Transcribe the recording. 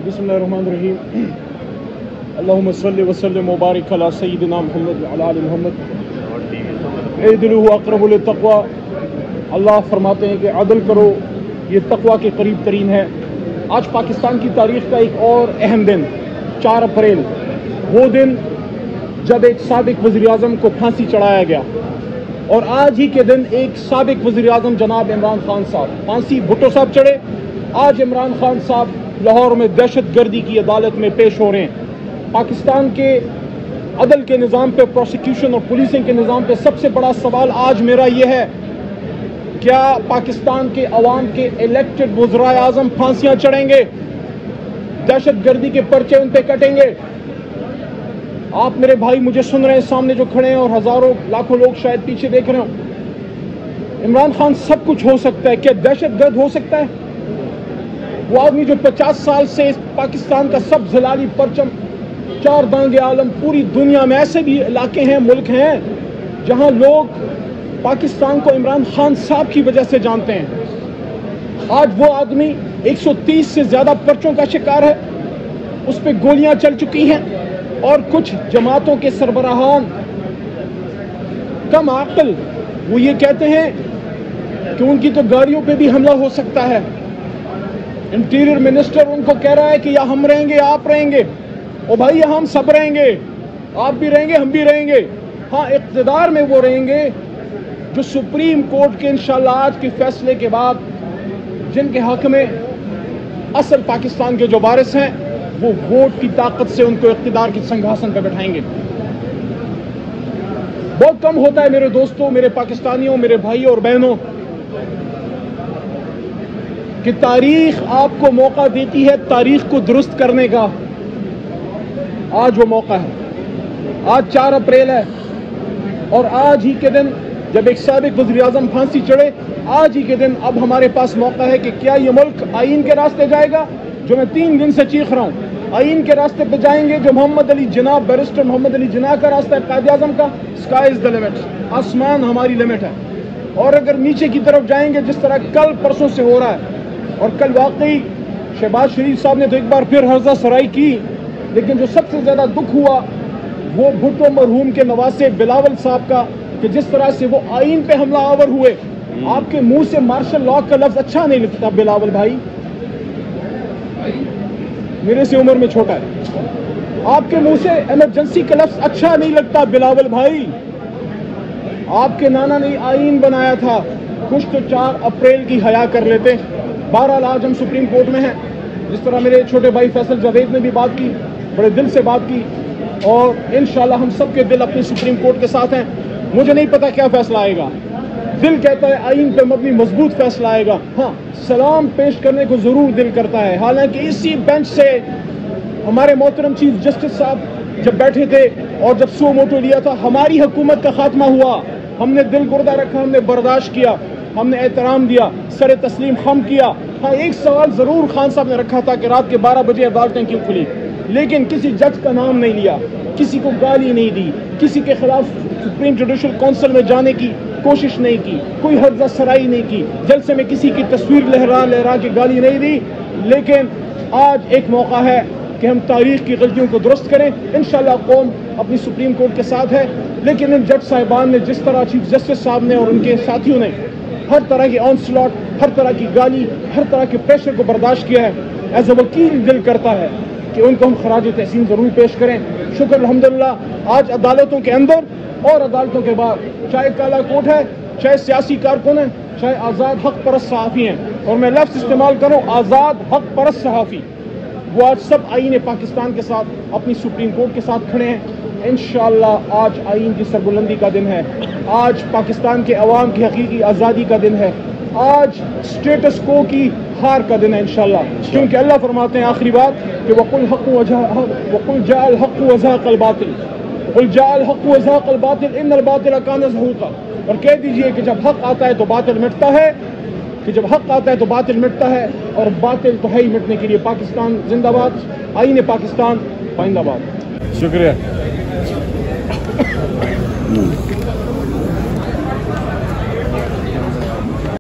बिस्मिल्लाहिर्रहमानिर्रहीम। अल्लाहुम्मा सल्लि व सल्लिम व बारिक अला सय्यिदिना मुहम्मद व अला आलि मुहम्मद। इदलु अक़रबु लित्तक़वा। अल्लाह फरमाते हैं कि अदल करो, ये तक़वा के करीब तरीन है। आज पाकिस्तान की तारीख़ का एक और अहम दिन 4 अप्रैल, वो दिन जब एक साबिक़ वज़ीर-ए-आज़म को फांसी चढ़ाया गया, और आज ही के दिन एक साबिक़ वज़ीर-ए-आज़म जनाब इमरान खान साहब फांसी भुट्टो साहब चढ़े। आज इमरान खान साहब लाहौर में दहशत गर्दी की अदालत में पेश हो रहे हैं। पाकिस्तान के अदल के निज़ाम पे, प्रोसिक्यूशन और पुलिसिंग के निज़ाम पे सबसे बड़ा सवाल आज मेरा ये है, क्या पाकिस्तान के अवाम के इलेक्टेड वज़ीर आज़म फांसियां चढ़ेंगे? दहशत गर्दी के पर्चे उन पे कटेंगे? आप मेरे भाई मुझे सुन रहे हैं, सामने जो खड़े हैं, और हजारों लाखों लोग शायद पीछे देख रहे हो। इमरान खान सब कुछ हो सकता है, क्या दहशत गर्द हो सकता है? वो आदमी जो 50 साल से पाकिस्तान का सब जलाली परचम, 4 दांगे आलम, पूरी दुनिया में ऐसे भी इलाके हैं, मुल्क हैं जहां लोग पाकिस्तान को इमरान खान साहब की वजह से जानते हैं। आज वो आदमी 130 से ज्यादा पर्चों का शिकार है, उस पर गोलियां चल चुकी हैं, और कुछ जमातों के सरबराहान कम अक्ल वो ये कहते हैं कि उनकी तो गाड़ियों पे भी हमला हो सकता है। इंटीरियर मिनिस्टर उनको कह रहा है कि या हम रहेंगे या आप रहेंगे। ओ भाई, या हम सब रहेंगे, आप भी रहेंगे, हम भी रहेंगे। हाँ, इक़्तिदार में वो रहेंगे जो सुप्रीम कोर्ट के इंशाअल्लाह आज के फैसले के बाद जिनके हक में असल पाकिस्तान के जो वारिस हैं, वो वोट की ताकत से उनको इक़्तिदार के सिंहासन पर बैठाएंगे। बहुत कम होता है मेरे दोस्तों, मेरे पाकिस्तानियों, मेरे भाइयों और बहनों, कि तारीख आपको मौका देती है तारीख को दुरुस्त करने का। आज वो मौका है। आज 4 अप्रैल है, और आज ही के दिन जब एक साबिक़ वज़ीर-ए-आज़म फांसी चढ़े, आज ही के दिन अब हमारे पास मौका है कि क्या ये मुल्क आईन के रास्ते जाएगा, जो मैं 3 दिन से चीख रहा हूँ। आईन के रास्ते पे जाएंगे, जो मोहम्मद अली जिन्ना, बैरिस्टर मोहम्मद अली जिन्ना का रास्ता है, कायद-ए-आज़म का, स्काई इज़ द लिमिट, आसमान हमारी लिमिट है। और अगर नीचे की तरफ जाएंगे, जिस तरह कल परसों से हो रहा है, और कल वाकई शहबाज शरीफ साहब ने तो एक बार फिर हर्जा सराई की, लेकिन जो सबसे ज्यादा दुख हुआ वो भुट्टो मरहूम के नवासे बिलावल साहब का, कि जिस तरह से वो आईन पे हमला आवर हुए। आपके मुंह से मार्शल लॉ का लफ्ज अच्छा नहीं लगता बिलावल भाई, मेरे से उम्र में छोटा है। आपके मुंह से इमरजेंसी का लफ्ज अच्छा नहीं लगता बिलावल भाई। आपके नाना ने आईन बनाया था, कुछ तो 4 अप्रैल की हया कर लेते। बहरहाल आज हम सुप्रीम कोर्ट में हैं। जिस तरह मेरे छोटे भाई फैसल जावेद ने भी बात की, बड़े दिल से बात की, और इंशाल्लाह हम सब के दिल अपने सुप्रीम कोर्ट के साथ हैं। मुझे नहीं पता क्या फैसला आएगा, दिल कहता है आईन पे मबनी मजबूत फैसला आएगा। हाँ, सलाम पेश करने को जरूर दिल करता है। हालांकि इसी बेंच से हमारे मोहतरम चीफ जस्टिस साहब जब बैठे थे और जब सो मोटो लिया था, हमारी हुकूमत का खात्मा हुआ, हमने दिल गुर्दा रखा, हमने बर्दाश्त किया, हमने एहतराम दिया, सर तस्लीम खम किया। हाँ, एक सवाल जरूर खान साहब ने रखा था कि रात के 12 बजे अदालतें क्यों खुली, लेकिन किसी जज का नाम नहीं लिया, किसी को गाली नहीं दी, किसी के खिलाफ सुप्रीम जुडिशल काउंसिल में जाने की कोशिश नहीं की, कोई हर्जा सराई नहीं की, जलसे में किसी की तस्वीर लहरा के गाली नहीं दी। लेकिन आज एक मौका है कि हम तारीख की गलतियों को दुरुस्त करें। इंशाल्लाह कौम अपनी सुप्रीम कोर्ट के साथ है, लेकिन इन जज साहिबान ने, जिस तरह चीफ जस्टिस साहब ने और उनके साथियों ने हर तरह की ऑनस्लॉट, हर तरह की गाली, हर तरह के प्रेशर को बर्दाश्त किया है, एज अ वकील दिल करता है कि उनको हम खराज तहसीन जरूर पेश करें। शुक्र अल्हम्दुलिल्लाह, आज अदालतों के अंदर और अदालतों के बाद, चाहे काला कोट है, चाहे सियासी कारकुन है, चाहे आज़ाद हक परस्त सहाफ़ी हैं, और मैं लफ्ज़ इस्तेमाल करूँ आज़ाद हक परस्त सहाफ़ी, वो आज सब आईन पाकिस्तान के साथ, अपनी सुप्रीम कोर्ट के साथ खड़े हैं। इंशाअल्लाह आज आईन की सरबुलंदी का दिन है, आज पाकिस्तान के अवाम की हकीकी आज़ादी का दिन है, आज स्टेटस को की हार का दिन है इंशाअल्लाह। क्योंकि अल्लाह फरमाते हैं आखिरी बात कि वकुल जाअल हक़्क़ु व ज़हक़ल बातिल, कुल जाअल हक़्क़ु व ज़हक़ल बातिल इन्नल बातिल कान ज़हूक़ा। और कह दीजिए कि जब हक आता है तो बातिल मिटता है, कि जब हक आता है तो बातिल मिटता है, और बातिल तो है ही मिटने के लिए। पाकिस्तान जिंदाबाद, आईन पाकिस्तान पाइंदाबाद। शुक्रिया।